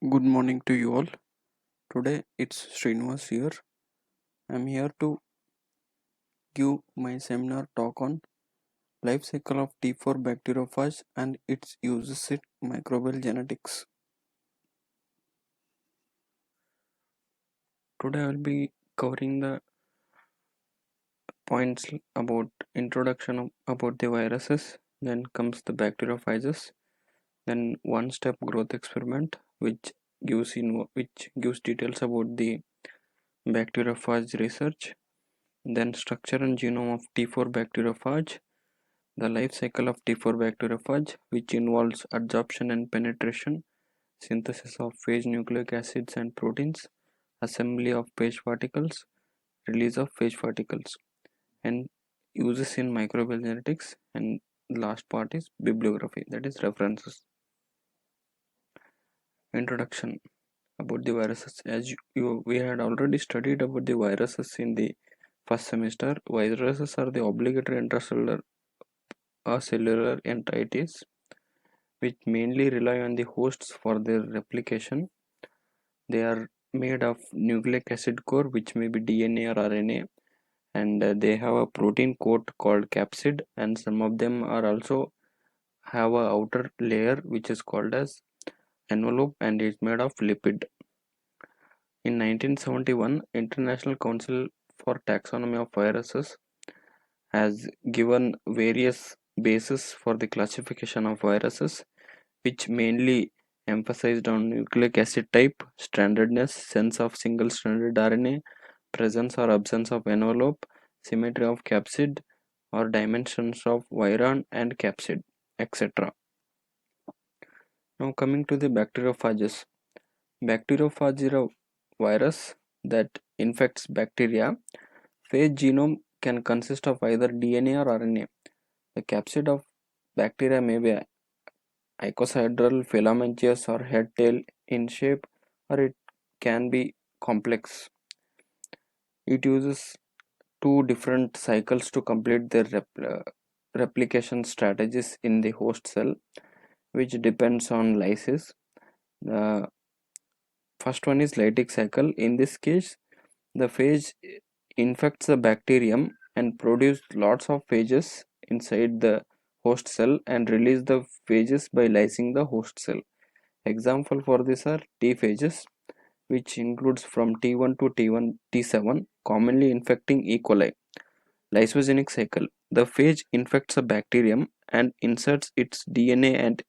Good morning to you all. Today it's Srinivas here. I'm here to give my seminar talk on life cycle of T4 bacteriophage and its uses in microbial genetics. Today I will be covering the points about introduction about the viruses, then comes the bacteriophages, then one step growth experiment which gives details about the bacteriophage research, then structure and genome of T4 bacteriophage, the life cycle of T4 bacteriophage, which involves adsorption and penetration, synthesis of phage nucleic acids and proteins, assembly of phage particles, release of phage particles, and uses in microbial genetics. And last part is bibliography, that is references. Introduction about the viruses. We had already studied about the viruses in the first semester. Viruses are the obligatory intracellular or cellular entities which mainly rely on the hosts for their replication. They are made of nucleic acid core, which may be DNA or RNA, and they have a protein coat called capsid, and some of them are also have a outer layer which is called as envelope and is made of lipid. In 1971, International Council for Taxonomy of Viruses has given various bases for the classification of viruses, which mainly emphasized on nucleic acid type, strandedness, sense of single-stranded RNA, presence or absence of envelope, symmetry of capsid, or dimensions of viron and capsid, etc. Now coming to the bacteriophages. Bacteriophage is a virus that infects bacteria. Phage genome can consist of either DNA or RNA. The capsid of bacteria may be icosahedral, filamentous, or head-tail in shape, or it can be complex. It uses two different cycles to complete their replication strategies in the host cell, which depends on lysis. The first one is lytic cycle. In this case, the phage infects the bacterium and produce lots of phages inside the host cell and release the phages by lysing the host cell. Example for this are T phages, which includes from T1 to T7, commonly infecting E. coli. Lysogenic cycle. The phage infects a bacterium and inserts its DNA and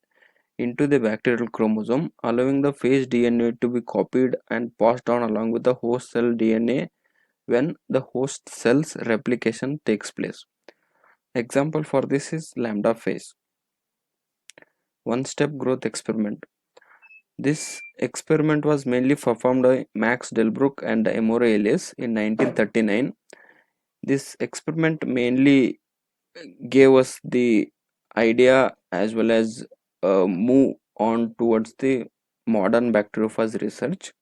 into the bacterial chromosome, allowing the phage DNA to be copied and passed on along with the host cell DNA when the host cell's replication takes place. Example for this is lambda phase. One-step growth experiment. This experiment was mainly performed by Max Delbruck and Emory Ellis in 1939. This experiment mainly gave us the idea as well as move on towards the modern bacteriophage research.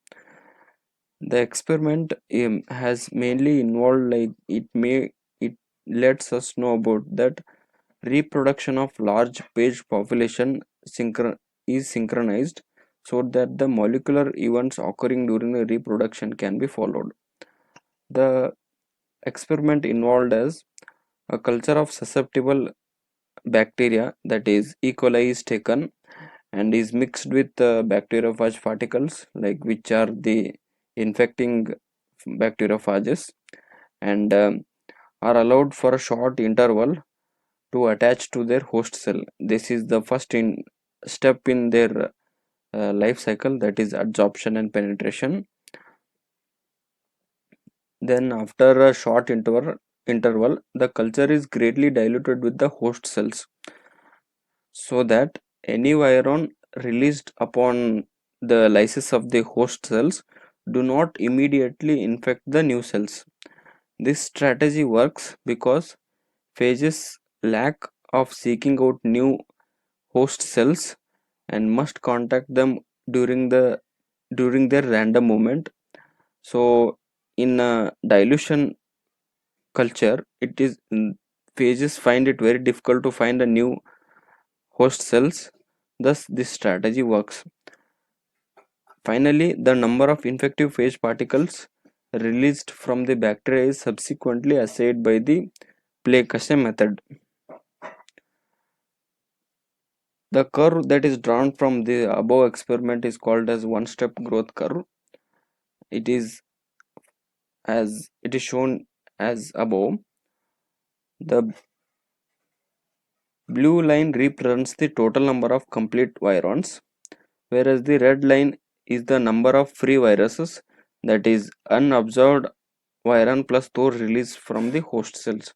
The experiment has mainly involved it lets us know about that reproduction of large phage population is synchronized so that the molecular events occurring during the reproduction can be followed. The experiment involved as a culture of susceptible bacteria, that is E. coli, is taken and is mixed with bacteriophage particles, like which are the infecting bacteriophages, and are allowed for a short interval to attach to their host cell. This is the first step in their life cycle, that is adsorption and penetration. Then after a short interval, the culture is greatly diluted with the host cells so that any viron released upon the lysis of the host cells do not immediately infect the new cells. This strategy works because phages lack of seeking out new host cells and must contact them during their random movement. So in a dilution culture, phages find it very difficult to find a new host cells. Thus this strategy works. Finally, the number of infective phage particles released from the bacteria is subsequently assayed by the plaque assay method. The curve that is drawn from the above experiment is called as one-step growth curve. It is shown as above. The blue line represents the total number of complete virons, whereas the red line is the number of free viruses, that is unobserved viron plus those released from the host cells,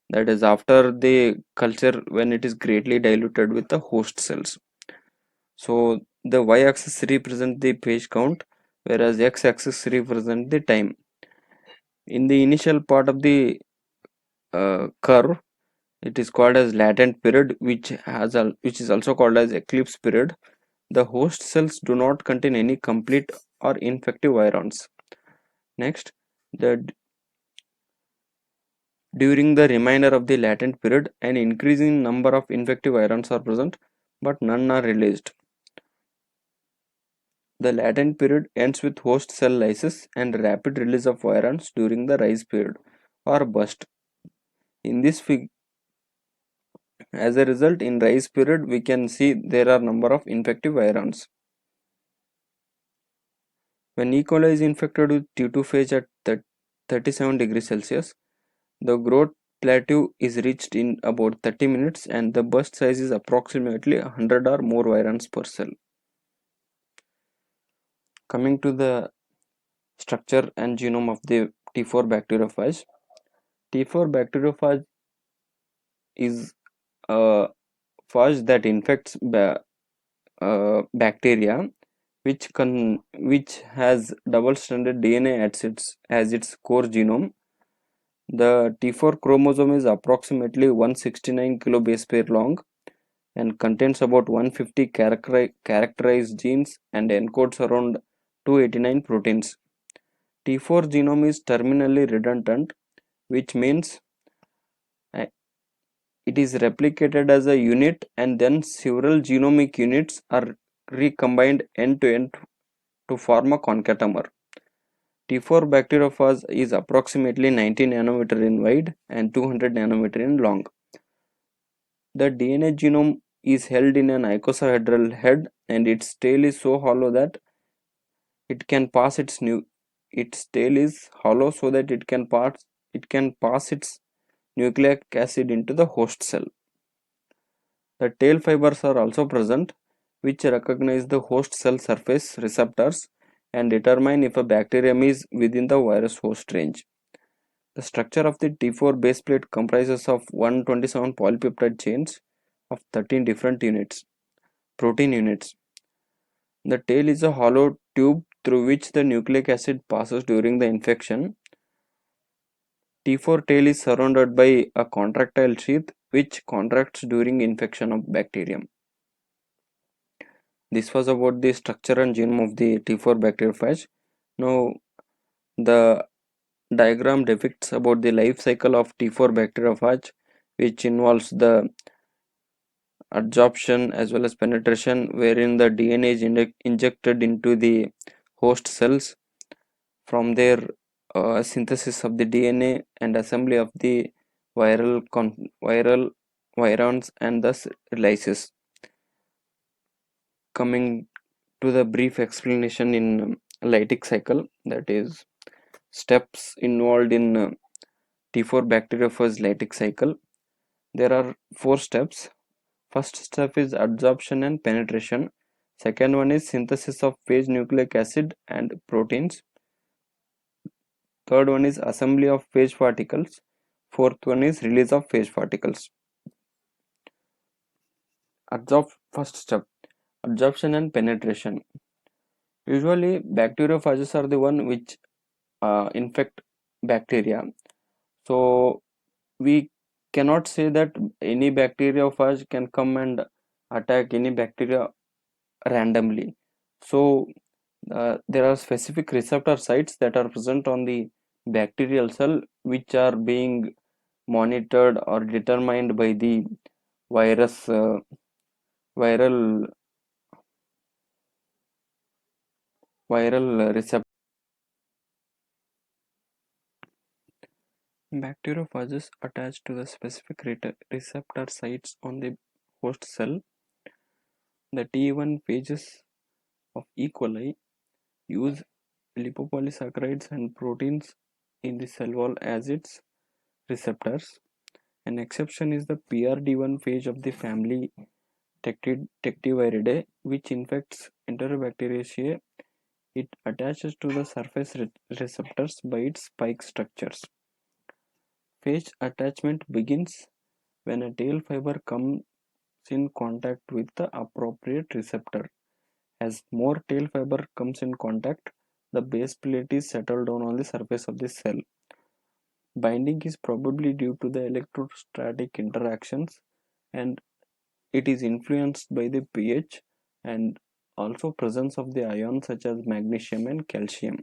that is after the culture when it is greatly diluted with the host cells. So the y-axis represents the page count, whereas x-axis represents the time. In the initial part of the curve, it is called as latent period, which is also called as eclipse period. The host cells do not contain any complete or infective virons. Next, during the remainder of the latent period, an increasing number of infective virons are present, but none are released. The latent period ends with host cell lysis and rapid release of virons during the rise period or burst. In this as a result, in rise period, we can see there are number of infective virons. When E. coli is infected with T2 phage at 37 degrees Celsius, the growth plateau is reached in about 30 minutes and the burst size is approximately 100 or more virons per cell. Coming to the structure and genome of the T4 bacteriophage. T4 bacteriophage is a phage that infects bacteria which has double-stranded DNA as its core genome. The T4 chromosome is approximately 169 kilobase pair long and contains about 150 characterized genes and encodes around 289 proteins. T4 genome is terminally redundant, which means uh, it is replicated as a unit and then several genomic units are recombined end to end to form a concatemer. T4 bacteriophage is approximately 90 nanometer in wide and 200 nanometer in long. The DNA genome is held in an icosahedral head and its tail is so hollow that it can pass its tail is hollow so that it can pass its nucleic acid into the host cell. The tail fibers are also present, which recognize the host cell surface receptors and determine if a bacterium is within the virus host range. The structure of the T4 base plate comprises of 127 polypeptide chains of 13 different protein units. The tail is a hollow tube through which the nucleic acid passes during the infection. T4 tail is surrounded by a contractile sheath which contracts during infection of bacterium. This was about the structure and genome of the T4 bacteriophage. Now the diagram depicts about the life cycle of T4 bacteriophage, which involves the adsorption as well as penetration, wherein the DNA is injected into the host cells. From there, synthesis of the DNA and assembly of the viral virons and thus lysis. Coming to the brief explanation in lytic cycle, that is steps involved in T4 bacteriophage lytic cycle. There are 4 steps. First step is adsorption and penetration. Second one is synthesis of phage nucleic acid and proteins. Third one is assembly of phage particles. Fourth one is release of phage particles. First step, adsorption and penetration. Usually bacteriophages are the one which infect bacteria. So we cannot say that any bacteriophage can come and attack any bacteria randomly. So there are specific receptor sites that are present on the bacterial cell which are being monitored or determined by the viral viral receptor. Bacteriophages attach to the specific receptor sites on the host cell. The T1 phages of E. coli use lipopolysaccharides and proteins in the cell wall as its receptors. An exception is the PRD1 phase of the family Tectiviridae, which infects Enterobacteriaceae. It attaches to the surface receptors by its spike structures. Phage attachment begins when a tail fiber comes in contact with the appropriate receptor. As more tail fiber comes in contact, the base plate is settled down on the surface of the cell. Binding is probably due to the electrostatic interactions, and it is influenced by the pH and also presence of the ions such as magnesium and calcium.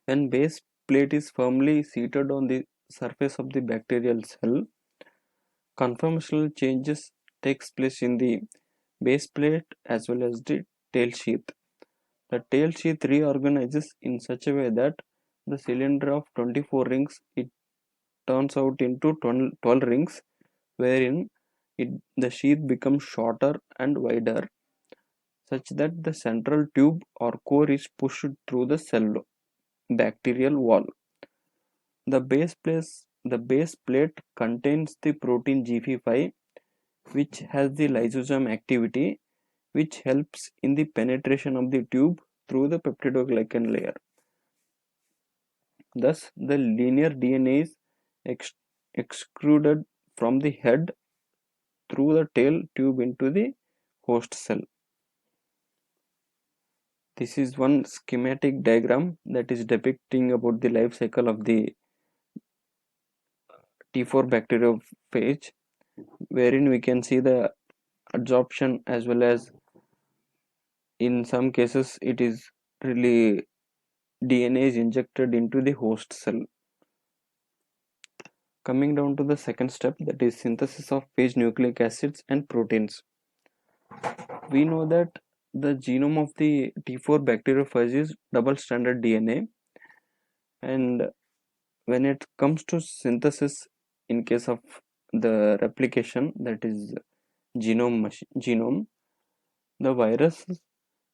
When base plate is firmly seated on the surface of the bacterial cell, conformational changes takes place in the base plate as well as the tail sheath. The tail sheath reorganizes in such a way that the cylinder of 24 rings it turns out into 12 rings, wherein the sheath becomes shorter and wider, such that the central tube or core is pushed through the cell bacterial wall. The base plate contains the protein GP5, which has the lysosome activity, which helps in the penetration of the tube through the peptidoglycan layer. Thus, the linear DNA is extruded from the head through the tail tube into the host cell. This is one schematic diagram that is depicting about the life cycle of the T4 bacteriophage, wherein we can see the adsorption as well as in some cases it is really DNA is injected into the host cell. Coming down to the second step, that is synthesis of phage nucleic acids and proteins. We know that the genome of the T4 bacteriophage is double stranded DNA, and when it comes to synthesis in case of the replication, that is genome, the virus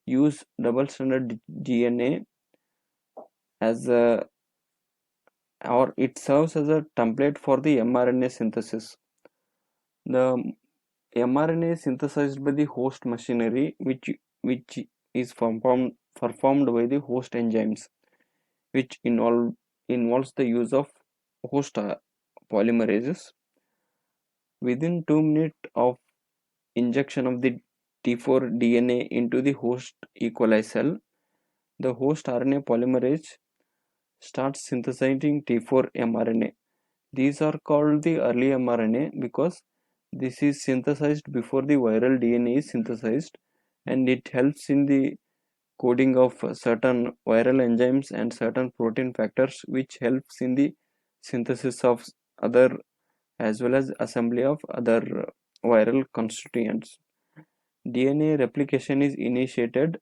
use double stranded DNA as a, or it serves as a template for the mRNA synthesis. The mRNA is synthesized by the host machinery, which is performed by the host enzymes, which involves the use of host polymerases. Within 2 minutes of injection of the T4 DNA into the host E. coli cell, the host RNA polymerase starts synthesizing T4 mRNA. These are called the early mRNA because this is synthesized before the viral DNA is synthesized, and it helps in the coding of certain viral enzymes and certain protein factors, which helps in the synthesis of other as well as assembly of other viral constituents. DNA replication is initiated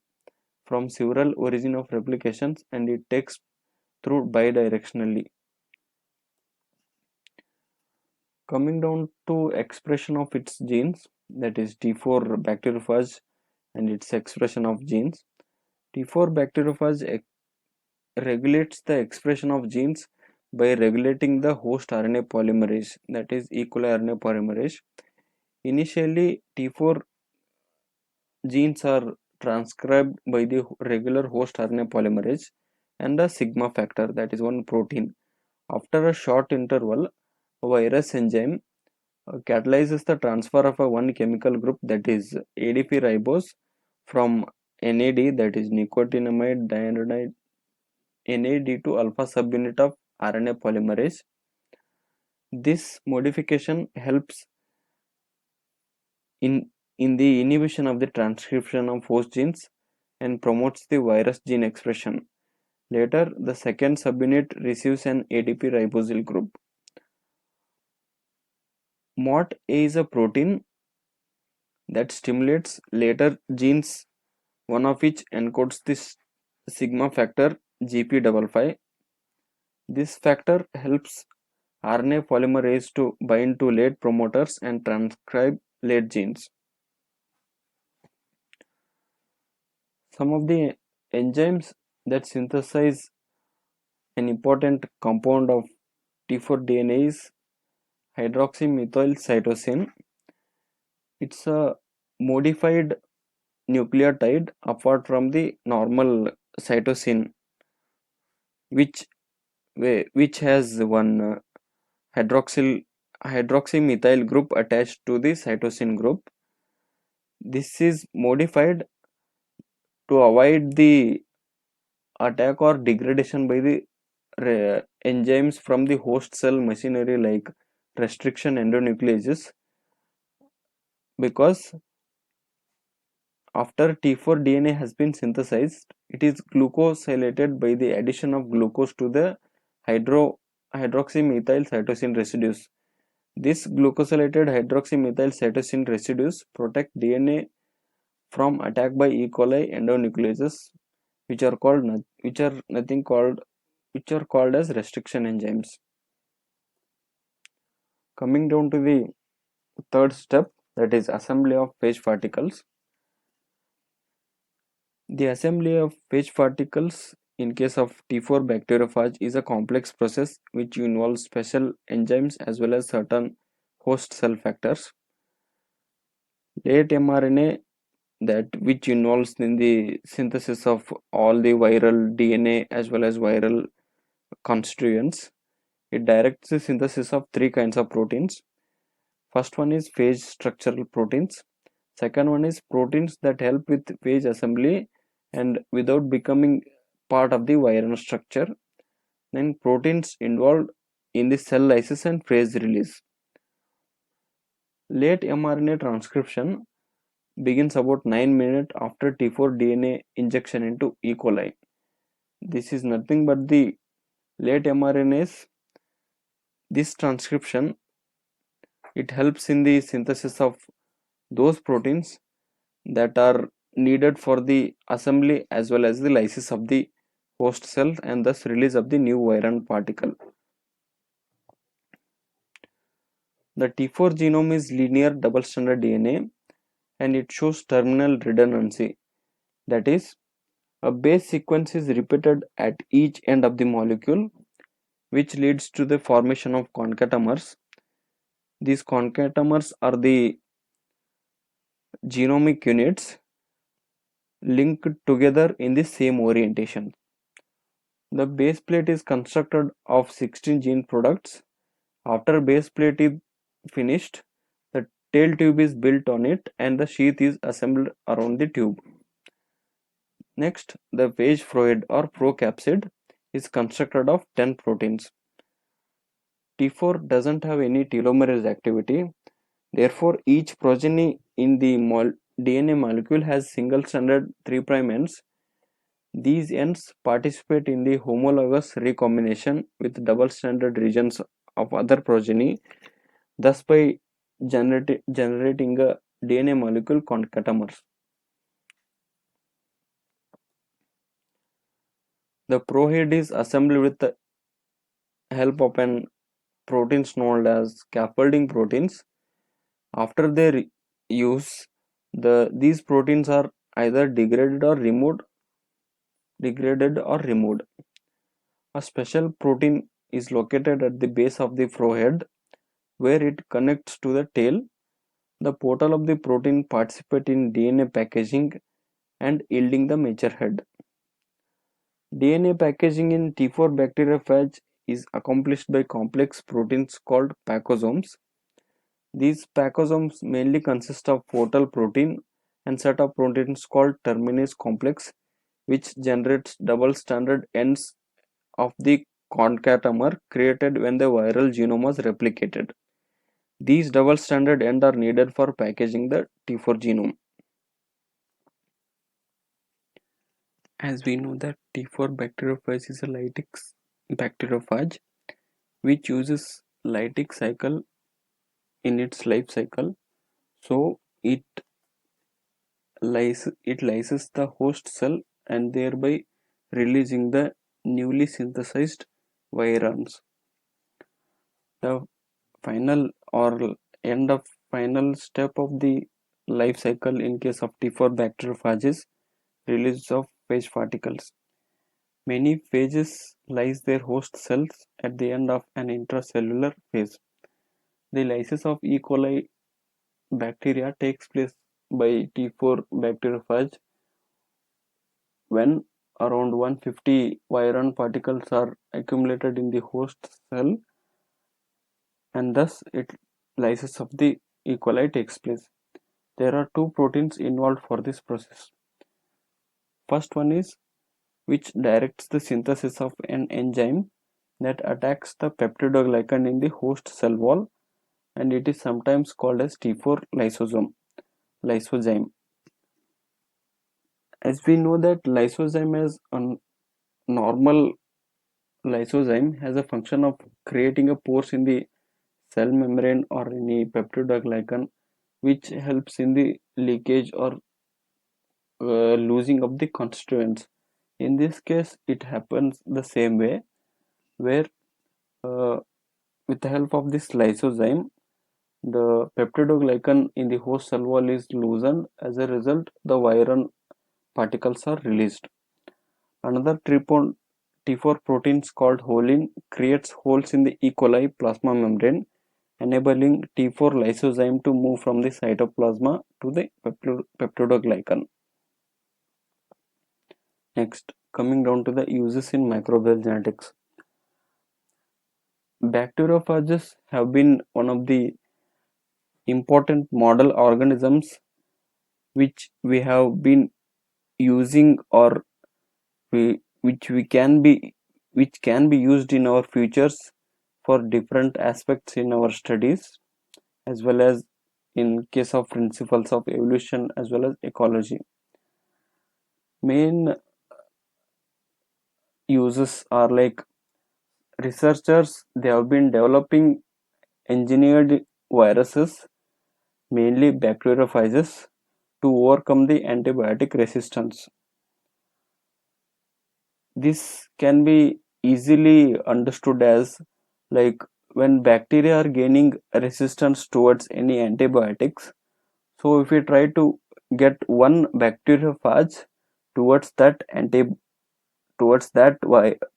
from several origin of replications, and it takes through bidirectionally. Coming down to expression of its genes, that is T4 bacteriophage and its expression of genes. T4 bacteriophage regulates the expression of genes by regulating the host RNA polymerase, that is E. coli RNA polymerase. Initially, T4 genes are transcribed by the regular host RNA polymerase and a sigma factor, that is one protein. After a short interval, a virus enzyme catalyzes the transfer of a one chemical group, that is ADP ribose, from NAD, that is nicotinamide diiodide NAD, to alpha subunit of RNA polymerase. This modification helps in the inhibition of the transcription of host genes and promotes the virus gene expression. Later, the second subunit receives an ADP ribosyl group. MOT A is a protein that stimulates later genes one of which encodes this sigma factor GP55. This factor helps RNA polymerase to bind to late promoters and transcribe late genes. Some of the enzymes that synthesize an important compound of T4 DNA is hydroxymethylcytosine. It's a modified nucleotide apart from the normal cytosine, which which has one hydroxymethyl group attached to the cytosine group. This is modified to avoid the attack or degradation by the enzymes from the host cell machinery like restriction endonucleases, because after T4 DNA has been synthesized, it is glucosylated by the addition of glucose to the hydroxymethyl cytosine residues. This glucosylated hydroxymethyl cytosine residues protect DNA from attack by E. coli endonucleases, which are called as restriction enzymes. Coming down to the third step, that is assembly of phage particles. The assembly of phage particles in case of T4 bacteriophage is a complex process which involves special enzymes as well as certain host cell factors. Late mRNA, that which involves in the synthesis of all the viral DNA as well as viral constituents. It directs the synthesis of three kinds of proteins. First one is phage structural proteins. Second one is proteins that help with phage assembly and without becoming part of the viral structure. Then proteins involved in the cell lysis and phage release. Late mRNA transcription begins about 9 minutes after T4 DNA injection into E. coli. This is nothing but the late mRNAs. This transcription, it helps in the synthesis of those proteins that are needed for the assembly as well as the lysis of the host cell and thus release of the new viral particle. The T4 genome is linear double-stranded DNA and it shows terminal redundancy. That is, a base sequence is repeated at each end of the molecule, which leads to the formation of concatamers. These concatamers are the genomic units linked together in the same orientation. The base plate is constructed of 16 gene products. After base plate is finished, the tail tube is built on it and the sheath is assembled around the tube. Next, the phage fluid or procapsid is constructed of 10 proteins. T4 doesn't have any telomerase activity, therefore each progeny in the DNA molecule has single-stranded 3' ends. These ends participate in the homologous recombination with double-stranded regions of other progeny, thus by generating a DNA molecule concatamers. The prohead is assembled with the help of an proteins known as scaffolding proteins. After their use, these proteins are either degraded or removed. A special protein is located at the base of the forehead where it connects to the tail. The portal of the protein participate in DNA packaging and yielding the mature head. DNA packaging in T4 bacteriophage is accomplished by complex proteins called pacosomes. These pacosomes mainly consist of portal protein and set of proteins called terminase complex, which generates double-stranded ends of the concatamer created when the viral genome was replicated. These double-stranded ends are needed for packaging the T4 genome. As we know that T4 bacteriophage is a lytic bacteriophage which uses lytic cycle in its life cycle. So it it lyses the host cell and thereby releasing the newly synthesized virons. The final or end of final step of the life cycle in case of T4 bacteriophages, release of phage particles. Many phages lyse their host cells at the end of an intracellular phase. The lysis of E. coli bacteria takes place by T4 bacteriophage when around 150 viron particles are accumulated in the host cell, and thus lysis of the E. coli takes place. There are two proteins involved for this process. First one is which directs the synthesis of an enzyme that attacks the peptidoglycan in the host cell wall, and it is sometimes called as T4 lysozyme. As we know that lysozyme as a normal lysozyme has a function of creating a pores in the cell membrane or any peptidoglycan, which helps in the leakage or losing of the constituents. In this case, it happens the same way, where uh, with the help of this lysozyme, the peptidoglycan in the host cell wall is loosened. As a result, the viron particles are released. Another T4 proteins called holin creates holes in the E. coli plasma membrane, enabling T4 lysozyme to move from the cytoplasma to the peptidoglycan. Next, coming down to the uses in microbial genetics. Bacteriophages have been one of the important model organisms which we have been using, or which can be used in our futures for different aspects in our studies, as well as in case of principles of evolution as well as ecology. Main uses are like researchers, they have been developing engineered viruses, mainly bacteriophages, to overcome the antibiotic resistance. This can be easily understood as like when bacteria are gaining resistance towards any antibiotics. So if we try to get one bacteriophage towards that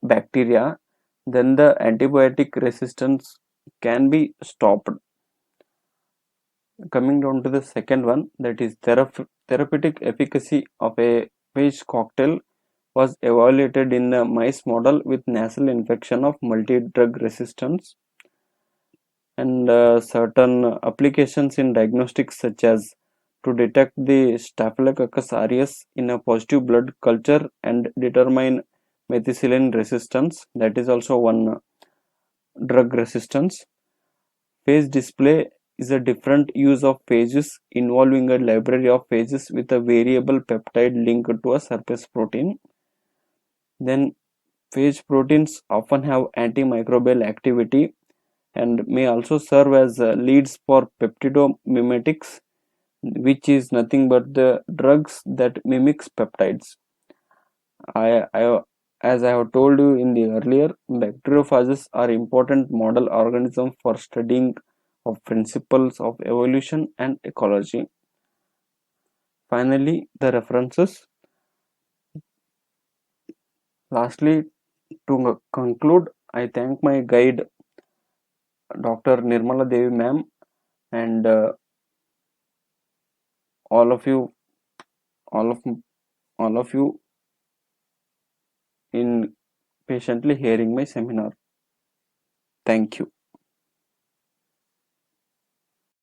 bacteria, then the antibiotic resistance can be stopped. Coming down to the second one, that is therapeutic efficacy of a phage cocktail was evaluated in a mice model with nasal infection of multi-drug resistance, and certain applications in diagnostics such as to detect the Staphylococcus aureus in a positive blood culture and determine methicillin resistance, that is also one drug resistance. Phage display is a different use of phages involving a library of phages with a variable peptide linked to a surface protein. Then phage proteins often have antimicrobial activity and may also serve as leads for peptidomimetics, which is nothing but the drugs that mimics peptides. As I have told you in the earlier, bacteriophages are important model organisms for studying of principles of evolution and ecology. Finally, the references. Lastly, to conclude, I thank my guide, Dr. Nirmala Devi ma'am, and all of you, all of all of you, in patiently hearing my seminar. Thank you.